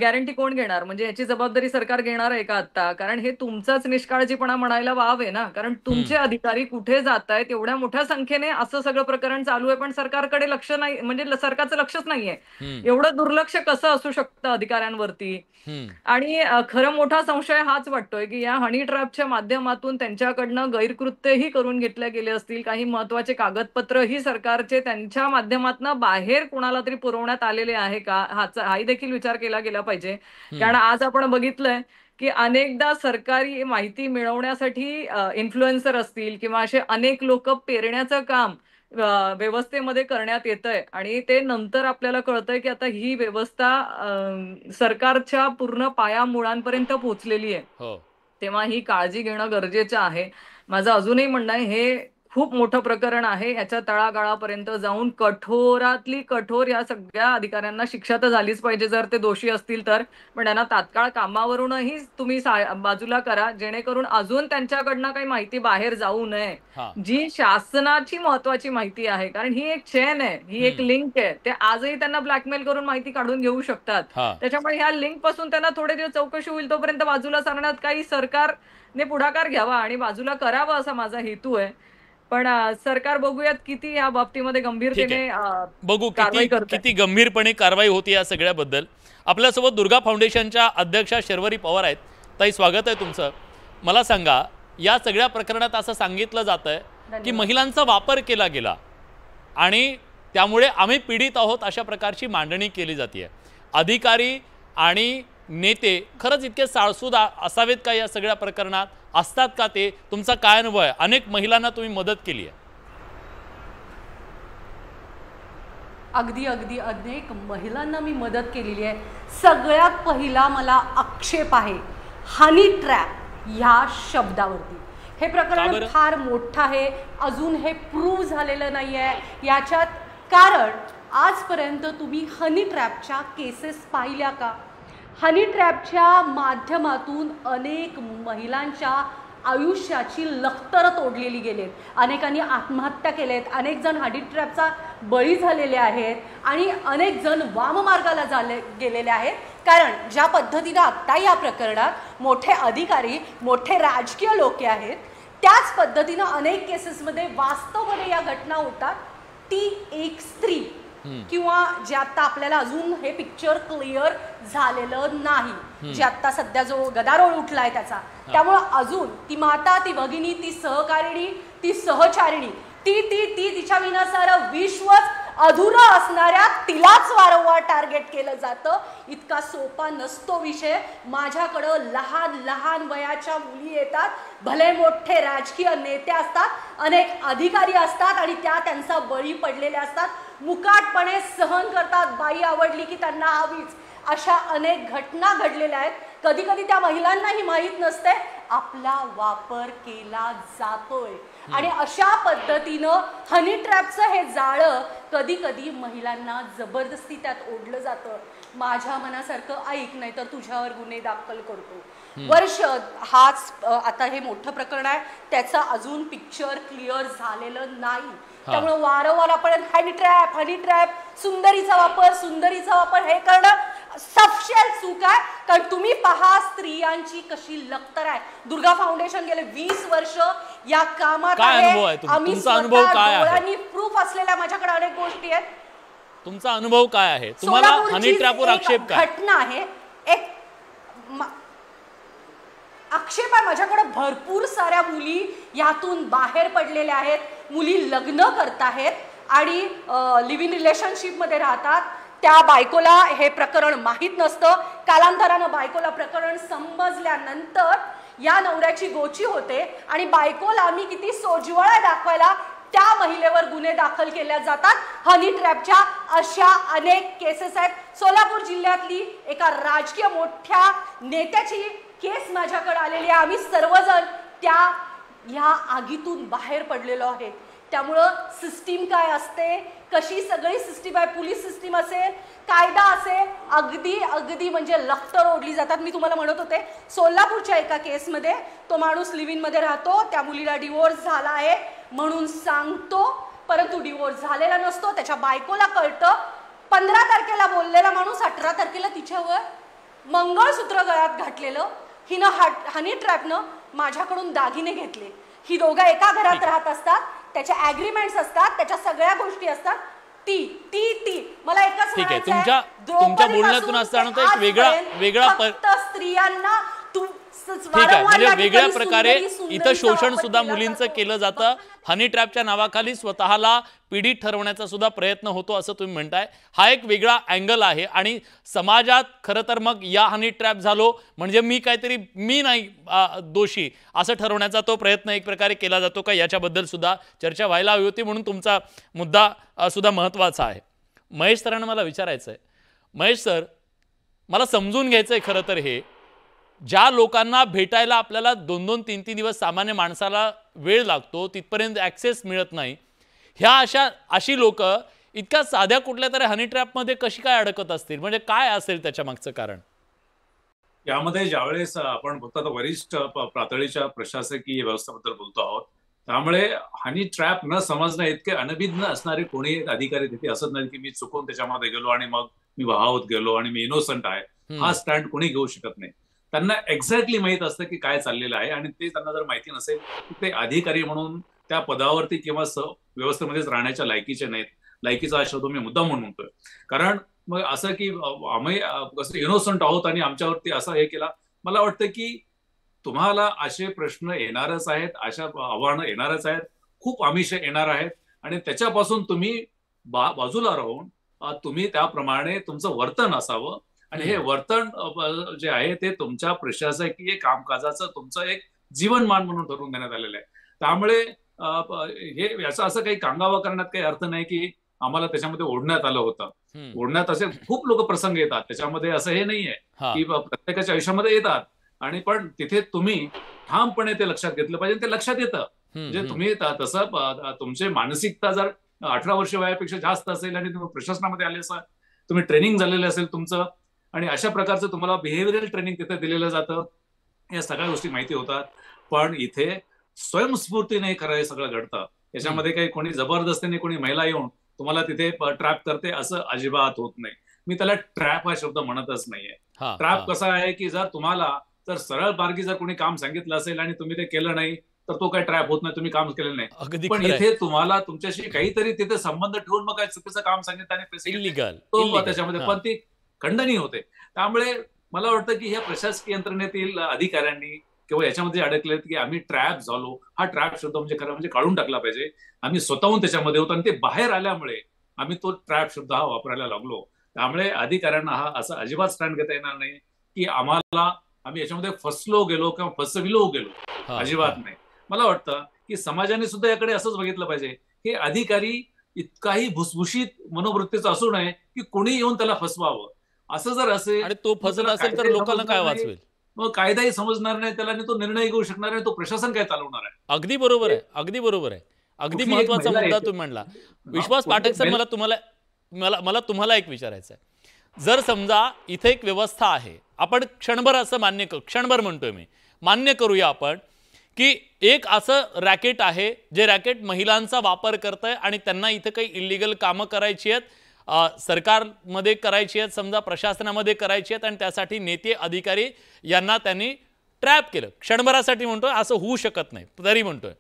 गॅरंटी कोण घेणार? म्हणजे याची जबाबदारी सरकार घेणार आहे का आता? कारण हे तुमचाच निष्काळजीपणा म्हणायला वाव आहे ना. कारण तुमचे अधिकारी कुठे जात आहेत, एवढ्या मोठ्या संख्येने असं सगळं प्रकरण चालू आहे पण सरकारकडे लक्ष नाही, म्हणजे सरकारचं लक्षच नाहीये. एवढं दुर्लक्ष कसं असू शकतं अधिकाऱ्यांवरती? आणि खरं मोठा संशय हाच वाटतोय की या हनी ट्रॅपच्या माध्यमातून त्यांच्याकडनं गैरकृत्यही करून घेतले गेले असतील, काही महत्वाचे कागदपत्रही सरकारचे त्यांच्या माध्यमातून बाहेर कोणाला तरी पुरवण्यात आलेले आहे का, हाही देखील विचार केला गेला पाहिजे. कारण आज आपण बघितलंय की अनेकदा सरकारी माहिती मिळवण्यासाठी इन्फ्लुएन्सर असतील किंवा असे अनेक लोक पेरण्याचं काम व्यवस्थेमध्ये करण्यात येतंय आणि ते नंतर आपल्याला कळतंय की आता ही व्यवस्था सरकारच्या पूर्ण पायामुळांपर्यंत पोहोचलेली आहे. तेव्हा ही काळजी घेणं गरजेचं आहे. माझं अजूनही म्हणणं आहे हे खूप मोठं प्रकरण आहे. याच्या तळागाळापर्यंत जाऊन कठोरातली कठोर या सगळ्या अधिकाऱ्यांना शिक्षा तर झालीच पाहिजे जर ते दोषी असतील तर, पण त्यांना तात्काळ कामावरूनही तुम्ही बाजूला करा जेणेकरून अजून त्यांच्याकडनं काही माहिती बाहेर जाऊ नये, जी शासनाची महत्वाची माहिती आहे. कारण ही एक चेन आहे, ही एक लिंक आहे. ते आजही त्यांना ब्लॅकमेल करून माहिती काढून घेऊ शकतात. त्याच्यामुळे ह्या लिंक पासून त्यांना थोडे दिवस चौकशी होईल तोपर्यंत बाजूला सारण्यात काही सरकारने पुढाकार घ्यावा आणि बाजूला करावा असा माझा हेतू आहे. पण सरकार बघूयात किती या बाबतीमध्ये गंभीरतेने बघू किती गंभीरपणे कारवाई होती या सगळ्याबद्दल. आपल्यासोबत दुर्गा फाउंडेशनच्या अध्यक्षा शर्वरी पवार आहेत. ताई, स्वागत आहे तुमचं. मला सांगा, या सगळ्या प्रकरणात असं सांगितलं जातंय की महिलांचा वापर केला गेला आणि त्यामुळे आम्ही पीडित आहोत अशा प्रकारची मांडणी केली जाते. अधिकारी आणि नेते खरंच इतके साळसूद असावेत का या सगळ्या प्रकरणात? असतात का ते? तुमचा काय अनुभव आहे? अनेक महिलांना तुम्ही मदत केली आहे. अगदी अनेक महिलांना मी मदत केलेली आहे. सगळ्यात पहिला मला आक्षेप आहे हनी ट्रॅप ह्या शब्दावरती. हे प्रकरण फार मोठं आहे, अजून हे प्रूव्ह झालेलं नाही आहे. याच्यात कारण आजपर्यंत तुम्ही हनी ट्रॅपच्या केसेस पाहिल्या का? हनी ट्रॅपच्या माध्यमातून अनेक महिलांच्या आयुष्याची लखतर तोडलेली गेलेत, अनेकांनी आत्महत्या केलेत, अनेक जण हनी ट्रॅपचा बळी झालेले आहेत आणि अनेक जण वाममार्गाला गेलेले आहेत. कारण ज्या पद्धतीनं आत्ता या प्रकरणात मोठे अधिकारी, मोठे राजकीय लोक आहेत, त्याच पद्धतीनं अनेक केसेसमध्ये वास्तवमध्ये या घटना होतात. ती एक स्त्री किंवा जे आता आपल्याला अजून हे पिक्चर क्लिअर झालेलं नाही, जे आता सध्या जो गदारोळ उठलाय त्याचा, त्यामुळं अजून ती माता, ती भगिनी, ती सहकारिणी, ती सहचारिणी, ती ती ती तिच्या विना सारं विश्वच अधुरा असणाऱ्या तिलाच वारंवार टार्गेट केलं जातं. इतका सोपा नसतो विषय. माझ्याकडं लहान लहान वयाच्या मुली येतात, भले मोठे राजकीय नेते असतात, अनेक अधिकारी असतात आणि त्या त्यांचा बळी पडलेले असतात, मुकाटपणे सहन करतात, बाई आवडली की त्यांना हवीच, अशा अनेक घटना घडलेल्या आहेत. कधी कधी त्या महिलांनाही माहीत नसते आपला वापर केला जातोय आणि अशा पद्धतीनं हनी ट्रॅपचं हे जाळं कधी कधी महिलांना जबरदस्ती त्यात ओढलं जातं. माझ्या मनासारखं ऐक, नाही तर तुझ्यावर गुन्हे दाखल करतो. वर्ष हाच आता हे मोठं प्रकरण आहे, त्याचा अजून पिक्चर क्लिअर झालेलं नाही. त्यामुळे वारंवार आपण हनी ट्रॅप, सुंदरीचा वापर हे करणं सपशेल चूक आहे. कारण तुम्ही पहा स्त्रियांची कशी लखतर आहे. दुर्गा फाउंडेशन गेले 20 वर्ष या कामात आहे. आम्ही डोळ्यांनी प्रूफ असलेल्या माझ्याकडे अनेक गोष्टी आहेत. तुमचा अनुभव काय आहे? तुम्हाला हनी ट्रॅपवर आक्षेप काय? घटना आहे, एक आक्षेप आहे माझ्याकडे. भरपूर साऱ्या मुली यातून बाहेर पडलेल्या आहेत. मुली लग्न करतायत आणि लिव्ह इन रिलेशनशिप मध्ये राहतात. त्या बायकोला हे प्रकरण माहीत नसतं. कालांतरानं बायकोला प्रकरण समजल्यानंतर या नवऱ्याची गोची होते आणि बायकोला आम्ही किती सोज्वळ दाखवायला त्या महिलेवर गुन्हे दाखल केले जातात. हनी ट्रॅपच्या अशा अनेक केसेस आहेत. सोलापूर जिल्ह्यातली एका राजकीय मोठ्या नेत्याची केस माझ्याकडे आलेली आहे. आम्ही सर्वजण ह्या आगीतून बाहेर पडलेलो आहे. त्यामुळं सिस्टीम काय असते, कशी सगळी सिस्टीम आहे, पोलीस सिस्टीम असेल, कायदा असेल, अगदी म्हणजे लखतर ओढली जातात. मी तुम्हाला म्हणत होते, सोलापूरच्या एका केसमध्ये तो माणूस लिव्ह इन मध्ये राहतो, त्या मुलीला डिवोर्स झाला आहे म्हणून सांगतो, परंतु डिवोर्स झालेला नसतो. त्याच्या बायकोला कळतं. 15 तारखेला बोललेला माणूस 18 तारखेला तिच्यावर मंगळसूत्र गळ्यात घातलेलं. हिनं हनी ट्रॅपनं माझ्याकडून दागिने घेतले. ही दोघं एका घरात राहत असतात, त्याच्या ॲग्रीमेंट्स असतात, त्याच्या सगळ्या गोष्टी असतात. ती मला एकच ठीक आहे. तुमच्या बोलण्यातून असं जाणवतं एक वेगळा स्त्रियांना ठीक आहे, म्हणजे वेगळ्या प्रकारे इथं शोषण सुद्धा मुलींचं केलं जातं. हनी ट्रॅपच्या नावाखाली स्वतःला पीडित ठरवण्याचा सुद्धा प्रयत्न होतो असं तुम्ही म्हणताय. हा एक वेगळा अँगल आहे आणि समाजात खरं तर मग या हनी ट्रॅप झालो म्हणजे मी नाही दोषी असं ठरवण्याचा तो प्रयत्न एक प्रकारे केला जातो का, याच्याबद्दल सुद्धा चर्चा व्हायला हवी होती. म्हणून तुमचा मुद्दा सुद्धा महत्त्वाचा आहे. महेश सरांना मला विचारायचं आहे. महेश सर, मला समजून घ्यायचं आहे खरं तर हे, ज्या लोकांना भेटायला आपल्याला 2-2, 3-3 दिवस सामान्य माणसाला वेळ लागतो, तिथपर्यंत ॲक्सेस मिळत नाही, अशी लोक इतक्या साध्या कुठल्या तरी हनी ट्रॅपमध्ये कशी काय अडकत असतील? म्हणजे काय असेल त्याच्या मागचं कारण? यामध्ये ज्यावेळेस आपण फक्त वरिष्ठ पातळीच्या प्रशासकीय व्यवस्थेबद्दल बोलतो आहोत, त्यामुळे हनी ट्रॅप न समजणं इतके अनभिज्ञ असणारे कोणी अधिकारी तिथे असत नाही की मी चुकून त्याच्यामध्ये गेलो आणि मग मी वाहवत गेलो आणि मी इनोसंट आहे, हा स्टँड कोणी घेऊ शकत नाही. त्यांना एक्झॅक्टली माहित असतं की काय चाललेलं आहे आणि ते त्यांना जर माहिती नसेल की ते अधिकारी म्हणून त्या पदावरती किंवा व्यवस्थेमध्येच राहण्याच्या लायकीचे नाहीत. लायकीचा हा शब्द मी मुद्दाम म्हणून म्हणतोय, कारण मग असं की आम्ही कसं इनोसंट आहोत आणि आमच्यावरती असं हे केला. मला वाटतं की तुम्हाला असे प्रश्न येणारच आहेत, अशा आव्हानं येणारच आहेत, खूप आमिष येणार आहेत आणि त्याच्यापासून तुम्ही बाजूला राहून तुम्ही त्याप्रमाणे तुमचं वर्तन असावं. आणि हे वर्तन जे आहे ते तुमच्या प्रशासकीय कामकाजाचं तुमचं एक जीवनमान म्हणून ठरवून देण्यात आलेलं आहे. त्यामुळे हे याचा असं काही कांगावा करण्यात काही अर्थ नाही की आम्हाला त्याच्यामध्ये ओढण्यात आलं होतं. ओढण्यात असे खूप लोक प्रसंग येतात, त्याच्यामध्ये असं हे नाहीये की प्रत्येकाच्या आयुष्यामध्ये येतात, आणि पण तिथे तुम्ही ठामपणे ते लक्षात घेतलं पाहिजे. ते लक्षात येतं म्हणजे तुम्ही तसं तुमची मानसिकता जर 18 वर्ष वयापेक्षा जास्त असेल आणि तुम्ही प्रशासनामध्ये आले असाल, तुम्ही ट्रेनिंग झालेलं असेल तुमचं, आणि अशा प्रकारचं तुम्हाला बिहेव्हिअरल ट्रेनिंग तिथे दिलेलं जातं, या सगळ्या गोष्टी माहिती होतात. पण इथे स्वयंस्फूर्तीने खरं हे सगळं घडतं. याच्यामध्ये काही कोणी जबरदस्तीने कोणी महिला येऊन तुम्हाला तिथे ट्रॅप करते असं अजिबात होत नाही. मी त्याला ट्रॅप हा शब्द म्हणतच नाहीये. ट्रॅप कसा आहे की जर तुम्हाला जर सरळ मार्गी जर कोणी काम सांगितलं असेल आणि तुम्ही ते केलं नाही तर तो काही ट्रॅप होत नाही, तुम्ही काम केलेलं नाही. पण इथे तुम्हाला तुमच्याशी काहीतरी तिथे संबंध ठेवून मग काय चुकीचं काम सांगितलं आणि पैसे तो त्याच्यामध्ये पण ती खंडणी होते. त्यामुळे मला वाटतं की ह्या प्रशासकीय यंत्रणेतील अधिकाऱ्यांनी किंवा याच्यामध्ये अडकलेत की आम्ही ट्रॅप झालो, हा ट्रॅप शब्द म्हणजे खरं म्हणजे काढून टाकला पाहिजे. आम्ही स्वतःहून त्याच्यामध्ये होतो आणि ते बाहेर आल्यामुळे आम्ही तो ट्रॅप शब्द हा वापरायला लागलो. त्यामुळे अधिकाऱ्यांना हा असा अजिबात स्टँड घेता येणार नाही की आम्ही याच्यामध्ये फसलो गेलो किंवा फसविलो गेलो, अजिबात नाही. मला वाटतं की समाजाने सुद्धा याकडे असंच बघितलं पाहिजे. हे अधिकारी इतकाही भुसभुशीत मनोवृत्तीचा असू नये की कोणी येऊन त्याला फसवावं. असं जर असेल आणि तो फसला असेल तर लोकांना काय वाचवेल, मग कायदाही समजणार नाही त्याला आणि तो निर्णय घेऊ शकणार नाही, तो प्रशासन काय चालवणार आहे. अगदी बरोबर आहे, अगदी बरोबर आहे. अगदी महत्वाचा मुद्दा तुम्ही म्हणला. विश्वास पाठक सर, मला तुम्हाला एक विचारायचं आहे. जर समजा इथे एक व्यवस्था आहे, आपण क्षणभर असं मान्य करू, क्षणभर म्हणतोय मी, मान्य करूया आपण की एक असं रॅकेट आहे जे रॅकेट महिलांचा वापर करतंय आणि त्यांना इथे काही इलिगल कामं करायची आहेत, सरकारमध्ये करायची आहेत, समजा प्रशासनामध्ये करायची आहेत, आणि त्यासाठी नेते अधिकारी यांना त्यांनी ट्रॅप केलं. क्षणभरासाठी म्हणतोय, असं होऊ शकत नाही तरी म्हणतोय.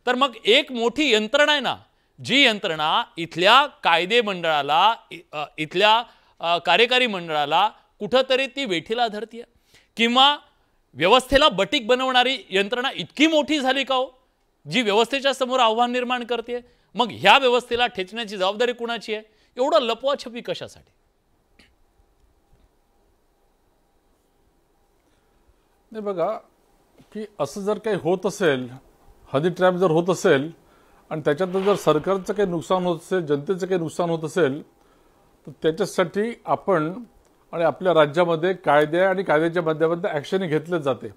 तर मग एक मोठी यंत्रणा आहे ना, जी यंत्रणा इथल्या कायदे मंडळाला, इथल्या कार्यकारी मंडळाला कुठंतरी ती वेठीला धरतीये, किंवा व्यवस्थेला बटीक बनवणारी यंत्रणा इतकी मोठी झाली का हो, जी व्यवस्थेच्या समोर आव्हान निर्माण करते. मग ह्या व्यवस्थेला ठेचण्याची जबाबदारी कुणाची आहे? एवढं लपवाछपी कशासाठी? नाही बघा, की असं जर काही होत असेल, हनी ट्रॅप जर होत असेल आणि त्याच्यात जर सरकारचं काही नुकसान होत असेल, जनतेचं काही नुकसान होत असेल, तर त्याच्यासाठी आपण आणि आपल्या राज्यामध्ये कायदे आणि कायद्याच्या माध्यमातून ऍक्शन घेतले जाते.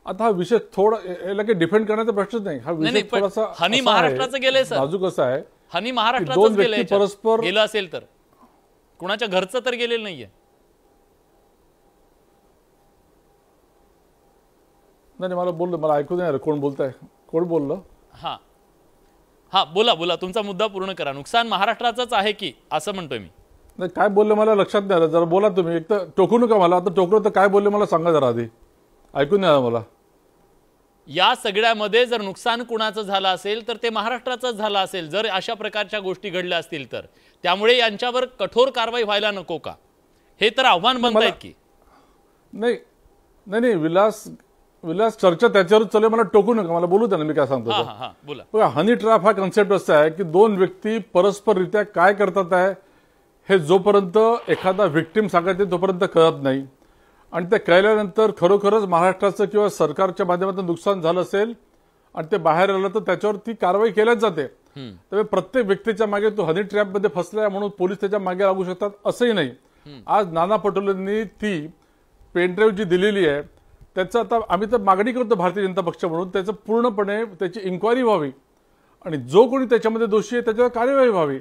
आता हा विषय थोडा याला काही डिफेंड करण्याचा प्रश्नच नाही. हा विषय थोडासा हनी महाराष्ट्राचं गेलंय सर, नाजूक असा आहे. हनी महाराष्ट्राचं गेलं असेल तर कुणाच्या घरचं तर गेलेलं नाहीये. नाही, मला बोललं, मला ऐकू नाही आलं कोण बोलताय, कोण बोललं. हा हा, बोला, तुमचा मुद्दा पूर्ण करा. नुकसान महाराष्ट्राचंच आहे की असं म्हणतोय मी. नाही, काय बोलले मला लक्षात नाही आलं, जरा बोला तुम्ही. एक तर टोकू नका मला, आता टोकलं तर काय बोलले मला सांगा जरा, आधी ऐकून नाही आलं मला. या सगळ्यामध्ये जर नुकसान कुणाचं झालं असेल तर ते महाराष्ट्राचंच झालं असेल, जर अशा प्रकारच्या गोष्टी घडल्या असतील तर. त्यामुळे यांच्यावर कठोर कारवाई व्हायला नको का, हे तर आव्हान बनतायत की. नाही नाही नाही, विलास चर्चा त्याच्यावर चालू, मला टोकू नका, मला बोलू द्या ना, मी काय सांगतो. बोला. हनी ट्रॅप हा कन्सेप्ट असा आहे की दोन व्यक्ती परस्पररित्या काय करतात आहे हे जोपर्यंत एखादा व्हिक्टिम सांगायचे तोपर्यंत कळत नाही, आणि ते कळल्यानंतर खरोखरच महाराष्ट्राचं किंवा सरकारच्या माध्यमातून नुकसान झालं असेल आणि ते बाहेर आलं तर त्याच्यावर ती कारवाई केल्याच जाते. त्यामुळे प्रत्येक व्यक्तीच्या मागे तो हनी ट्रॅपमध्ये फसलाय म्हणून पोलीस त्याच्या मागे लागू शकतात असंही नाही. आज नाना पटोलेंनी ती पेनड्राईव्ह जी दिलेली आहे त्याचं आता आम्ही तर मागणी करतो भारतीय जनता पक्ष म्हणून, त्याचं पूर्णपणे त्याची इन्क्वायरी व्हावी आणि जो कोणी त्याच्यामध्ये दोषी आहे त्याच्यावर कार्यवाही व्हावी.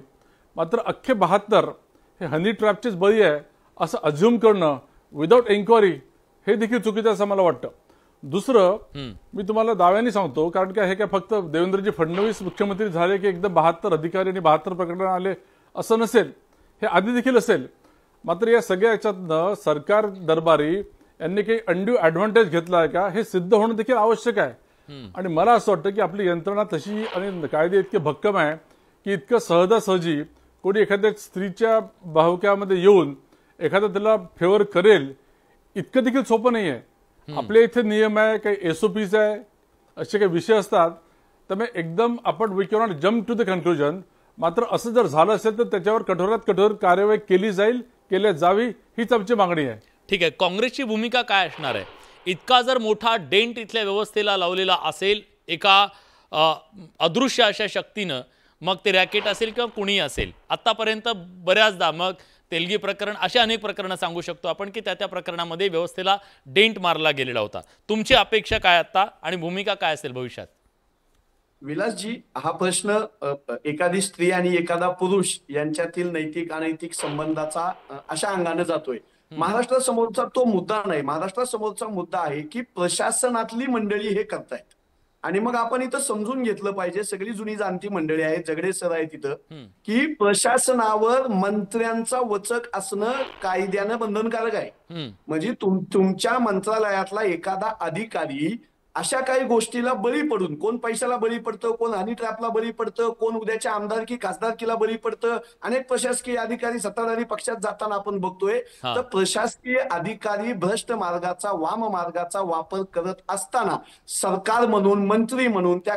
मात्र अख्खे 72 हे हनी ट्रॅपचेच बळी आहे असं अझ्युम करणं विदाउट एन्क्वायरी हे देखील चुकीचं असं मला वाटतं. दुसरं मी तुम्हाला दाव्याने सांगतो, कारण की हे काय फक्त देवेंद्रजी फडणवीस मुख्यमंत्री झाले की एकदम 72 अधिकारी आणि 72 प्रकरण आले असं नसेल, हे आधी देखील असेल. मात्र या सगळ्या याच्यातनं सरकार दरबारी यांनी काही अनड्यू ऍडव्हान्टेज घेतला आहे का हे सिद्ध होणं देखील आवश्यक आहे. आणि मला असं वाटतं की आपली यंत्रणा तशी आणि कायदे इतके भक्कम आहे की इतकं सहजासहजी कोणी एखाद्या स्त्रीच्या भावक्यामध्ये येऊन एखादा त्याला फेवर करेल इतकं देखील सोपं नाही आहे. आपल्या इथे नियम आहे, काही एसओपीज आहे, असे काही विषय असतात. त्यामुळे एकदम आपण we can not jump to the conclusion. मात्र असं जर झालं असेल तर त्याच्यावर कठोरात कठोर कार्यवाही केली जाईल, केल्या जावी, हीच आमची मागणी आहे. ठीक आहे, काँग्रेसची भूमिका काय असणार आहे? इतका जर मोठा डेंट इथल्या व्यवस्थेला लावलेला असेल एका अदृश्य अशा शक्तीनं, मग ते रॅकेट असेल किंवा कुणी असेल, आतापर्यंत बऱ्याचदा मग तेलगी प्रकरण, असे अनेक प्रकरणं सांगू शकतो आपण की त्या प्रकरणामध्ये व्यवस्थेला डेंट मारला गेलेला होता. तुमची अपेक्षा काय आता आणि भूमिका काय असेल भविष्यात? विलासजी, हा प्रश्न एखादी स्त्री आणि एखादा पुरुष यांच्यातील नैतिक अनैतिक संबंधाचा अशा अंगाने जातोय. महाराष्ट्रासमोरचा तो मुद्दा नाही. महाराष्ट्रासमोरचा मुद्दा आहे की प्रशासनातली मंडळी हे करतायत. आणि मग आपण इथं समजून घेतलं पाहिजे, सगळी जुनी जाणती मंडळी आहेत, झगडे सर आहेत तिथं, की प्रशासनावर मंत्र्यांचा वचक असणं कायद्यानं बंधनकारक आहे. म्हणजे तुमच्या मंत्रालयातला एखादा अधिकारी अशा काही गोष्टीला बळी पडून, कोण पैशाला बळी पडतं, कोण हनी ट्रॅपला बळी पडतं, कोण उद्याच्या आमदारकी खासदारकीला बळी पडतं. अनेक प्रशासकीय अधिकारी सत्ताधारी पक्षात जाताना आपण बघतोय. तर प्रशासकीय अधिकारी भ्रष्ट मार्गाचा, वाम मार्गाचा वापर करत असताना सरकार म्हणून, मंत्री म्हणून, त्या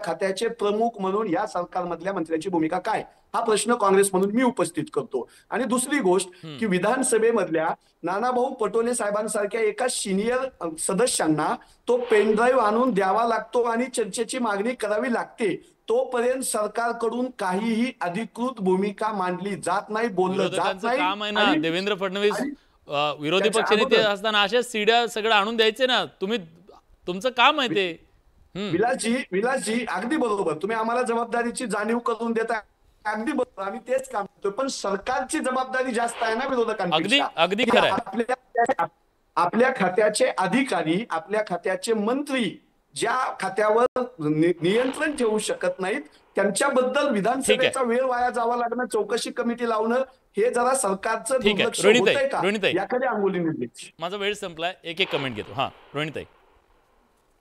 खात्याचे प्रमुख म्हणून या सरकारमधल्या मंत्र्यांची भूमिका काय, हा प्रश्न काँग्रेस म्हणून मी उपस्थित करतो. आणि दुसरी गोष्ट की विधानसभेमधल्या नानाभाऊ पटोले साहेबांसारख्या एका सिनियर सदस्यांना तो पेनड्राईव्ह आणून द्यावा लागतो आणि चर्चेची मागणी करावी लागते. तोपर्यंत सरकारकडून काहीही अधिकृत भूमिका मांडली जात नाही, बोललं जात नाही. काम आहे ना देवेंद्र फडणवीस विरोधी पक्षनेते असताना अशा सीड्या सगळं आणून द्यायचे ना, तुम्ही तुमचं काम आहे ते. विलासजी अगदी बरोबर, तुम्ही आम्हाला जबाबदारीची जाणीव करून देता, अगदी बरोबर, आम्ही तेच काम करतोय. पण सरकारची जबाबदारी जास्त आहे ना विरोधकांपेक्षा. अगदी खरं. आपल्या खात्याचे अधिकारी, आपल्या खात्याचे मंत्री ज्या खात्यावर नियंत्रण ठेवू शकत नाहीत, त्यांच्याबद्दल विधानसभेचा वेळ वाया जावा लागणं, चौकशी कमिटी लावणं, हे जरा सरकारचं दुर्लक्ष होतंय का याकडे अंगुली निर्देश. माझा वेळ संपलाय, एक कमेंट घेतो. हा रोहिणीताई.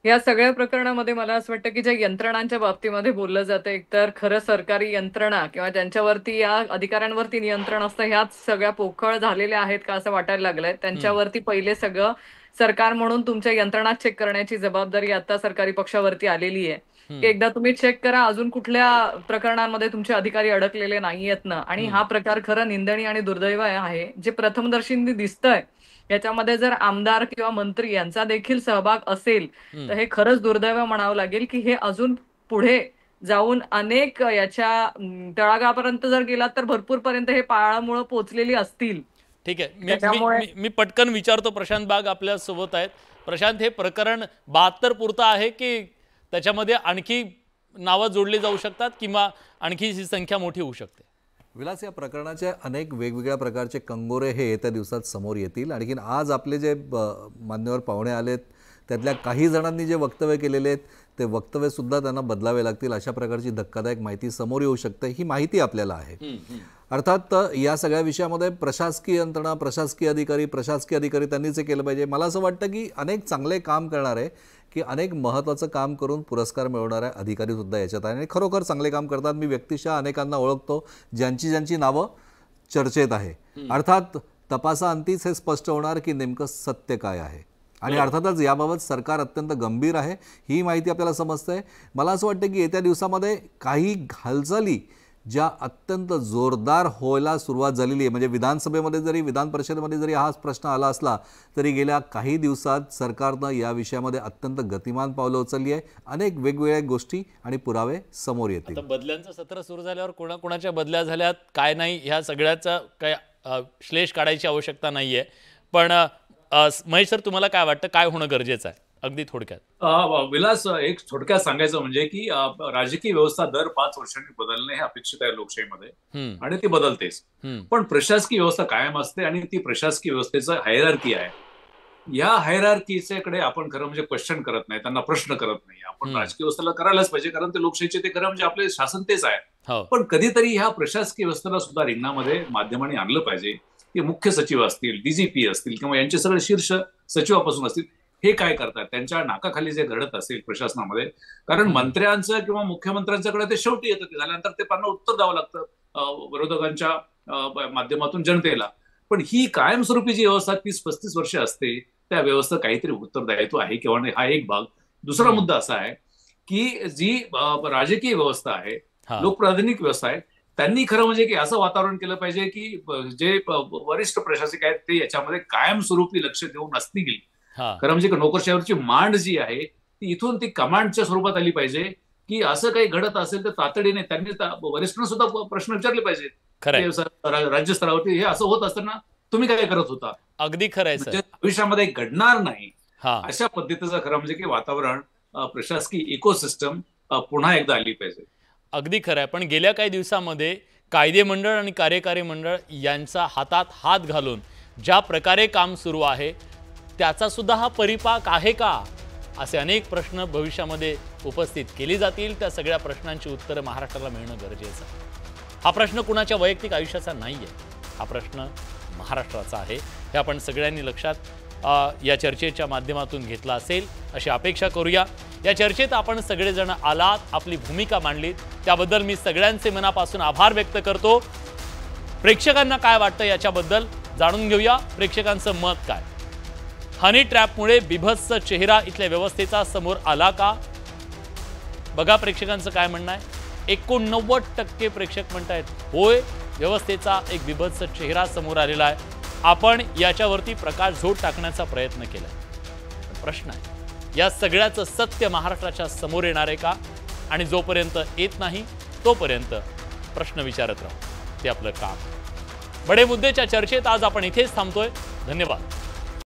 या सगळ्या प्रकरणामध्ये मला असं वाटतं की ज्या यंत्रणांच्या बाबतीमध्ये बोललं जातं, एकतर खरं सरकारी यंत्रणा किंवा ज्यांच्यावरती या अधिकाऱ्यांवरती नियंत्रण असतं ह्याच सगळ्या पोकळ झालेल्या आहेत का असं वाटायला लागलंय. त्यांच्यावरती पहिले सगळं सरकार म्हणून तुमच्या यंत्रणा चेक करण्याची जबाबदारी आता सरकारी पक्षावरती आलेली आहे. की एकदा तुम्ही चेक करा अजून कुठल्या प्रकरणांमध्ये तुमचे अधिकारी अडकलेले नाहीयेत ना. आणि हा प्रकार खरं निंदनीय आणि दुर्दैव आहे. जे प्रथमदर्शींनी दिसतंय याच्यामध्ये जर आमदार किंवा मंत्री यांचा देखील सहभाग असेल तर हे खरंच दुर्दैव म्हणावं लागेल की हे अजून पुढे जाऊन अनेक याच्या तळागाळापर्यंत जर गेलात तर भरपूर पर्यंत हे पाळामुळं पोचलेली असतील. ठीक आहे, मी पटकन विचारतो. प्रशांत बाग आपल्या सोबत आहेत. प्रशांत, हे प्रकरण 72 पुरतं आहे की त्याच्यामध्ये आणखी नावं जोडली जाऊ शकतात किंवा आणखी ही संख्या मोठी होऊ शकते? विलास, या प्रकरणाचे अनेक वेगवेगळ्या प्रकारचे कंगोरे हे येत्या दिवसात समोर येतील. आणखीन आज आपले जे मान्यवर पाहुणे आलेत त्यातल्या काही जणांनी जे वक्तव्य केलेले आहेत ते वक्तव्यसुद्धा त्यांना बदलावे लागतील. अशा प्रकारची धक्कादायक माहिती समोर येऊ शकते, ही माहिती आपल्याला आहे. अर्थात या सगळ्या विषयामध्ये प्रशासकीय यंत्रणा, प्रशासकीय अधिकारी त्यांनीच हे केलं पाहिजे. मला असं वाटतं की अनेक चांगले काम करणारे, की अनेक महत्त्वाचं काम करून पुरस्कार मिळवणारे अधिकारीसुद्धा याच्यात आहे आणि खरोखर चांगले काम करतात. मी व्यक्तिशः अनेकांना ओळखतो ज्यांची नावं चर्चेत आहे. अर्थात तपासाअंतीच हे स्पष्ट होणार की नेमकं सत्य काय आहे. आणि अर्थातच याबाबत सरकार अत्यंत गंभीर आहे, ही माहिती आपल्याला समजते. मला असं वाटतं की येत्या दिवसामध्ये काही हालचाली ज्या अत्यंत जोरदार व्हायला सुरुवात झालेली आहे. म्हणजे विधानसभेमध्ये जरी, विधान परिषदेमध्ये जरी हा प्रश्न आला असला तरी गेल्या काही दिवसात सरकारनं या विषयामध्ये अत्यंत गतिमान पावलं उचलली आहे. अनेक वेगवेगळ्या गोष्टी आणि पुरावे समोर येतील. बदल्यांचं सत्र सुरू झाल्यावर कोणाकोणाच्या बदल्या झाल्यात काय नाही ह्या सगळ्याचा काय श्लेष काढायची आवश्यकता नाहीये. पण महेश सर, तुम्हाला काय वाटतं, काय होणं गरजेचं आहे अगदी थोडक्यात? विलास, एक थोडक्यात सांगायचं म्हणजे की राजकीय व्यवस्था दर 5 वर्षांनी बदलणे हे अपेक्षित आहे लोकशाहीमध्ये आणि ती बदलतेच. पण प्रशासकीय व्यवस्था कायम असते आणि ती प्रशासकीय व्यवस्थेचं हायरार्की आहे. या हायरार्कीकडे आपण खरं म्हणजे क्वेश्चन करत नाही, त्यांना प्रश्न करत नाही. आपण राजकीय व्यवस्थेला करायलाच पाहिजे कारण ते लोकशाहीचे ते खरं म्हणजे आपले शासन तेच आहे. पण कधीतरी ह्या प्रशासकीय व्यवस्थेला सुद्धा रिंगणामध्ये माध्यमांनी आणलं पाहिजे. ते मुख्य सचिव असतील, डीजीपी असतील किंवा यांचे सगळे शीर्ष सचिवापासून असतील, हे काय करतात त्यांच्या नाकाखाली जे घडत असेल प्रशासनामध्ये. कारण मंत्र्यांचं किंवा मुख्यमंत्र्यांच्याकडे ते शेवटी येतं, ते झाल्यानंतर ते त्यांना उत्तर द्यावं लागतं विरोधकांच्या माध्यमातून जनतेला. पण ही कायमस्वरूपी जी व्यवस्था 30-35 वर्ष असते त्या व्यवस्था काहीतरी उत्तरदायित्व आहे किंवा नाही, हा एक भाग. दुसरा मुद्दा असा आहे की जी राजकीय व्यवस्था आहे, लोकप्रातिनिधिक व्यवस्था आहे, त्यांनी खरं म्हणजे की असं वातावरण केलं पाहिजे की जे वरिष्ठ प्रशासक आहेत ते याच्यामध्ये कायमस्वरूपी लक्ष देऊन असतील. खरं म्हणजे नोकरशाहीवरची मांड जी आहे ती इथून ती कमांडच्या स्वरूपात आली पाहिजे की असं काही घडत असेल तर तातडीने त्यांनी वरिष्ठांना सुद्धा प्रश्न विचारले पाहिजेत. राज्य स्तरावरती हे असं होत असताना तुम्ही काय करत होता? अगदी खरं आहे. भविष्यामध्ये घडणार नाही अशा पद्धतीचं खरं म्हणजे की वातावरण प्रशासकीय इकोसिस्टम पुन्हा एकदा आली पाहिजे. अगदी खरं आहे. पण गेल्या काही दिवसामध्ये कायदे मंडळ आणि कार्यकारी मंडळ यांचा हातात हात घालून ज्या प्रकारे काम सुरू आहे त्याचा सुद्धा हा परिपाक आहे का, असे अनेक प्रश्न भविष्यामध्ये उपस्थित केली जातील. त्या सगळ्या प्रश्नांची उत्तरं महाराष्ट्राला मिळणं गरजेचं आहे. हा प्रश्न कुणाच्या वैयक्तिक आयुष्याचा नाही आहे, हा प्रश्न महाराष्ट्राचा आहे. हे आपण सगळ्यांनी लक्षात या चर्चेच्या माध्यमातून घेतला असेल अशी अपेक्षा करूया. या चर्चेत आपण सगळेजण आलात, आपली भूमिका मांडलीत, त्याबद्दल मी सगळ्यांचे मनापासून आभार व्यक्त करतो. प्रेक्षकांना काय वाटतं याच्याबद्दल जाणून घेऊया. प्रेक्षकांचं मत काय? हनी ट्रॅपमुळे बिभत्स चेहरा इथल्या व्यवस्थेचा समोर आला का? बघा प्रेक्षकांचं काय म्हणणं आहे. 89% प्रेक्षक म्हणतायत होय, व्यवस्थेचा एक बिभत्स चेहरा समोर आलेला आहे. आपण याच्यावरती प्रकाशझोत टाकण्याचा प्रयत्न केला. प्रश्न आहे, या सगळ्याचं सत्य महाराष्ट्राच्या समोर येणार आहे का? आणि जोपर्यंत येत नाही तोपर्यंत प्रश्न विचारत राहू, ते आपलं काम. बडे मुद्देच्या चर्चेत आज आपण इथेच थांबतोय. धन्यवाद.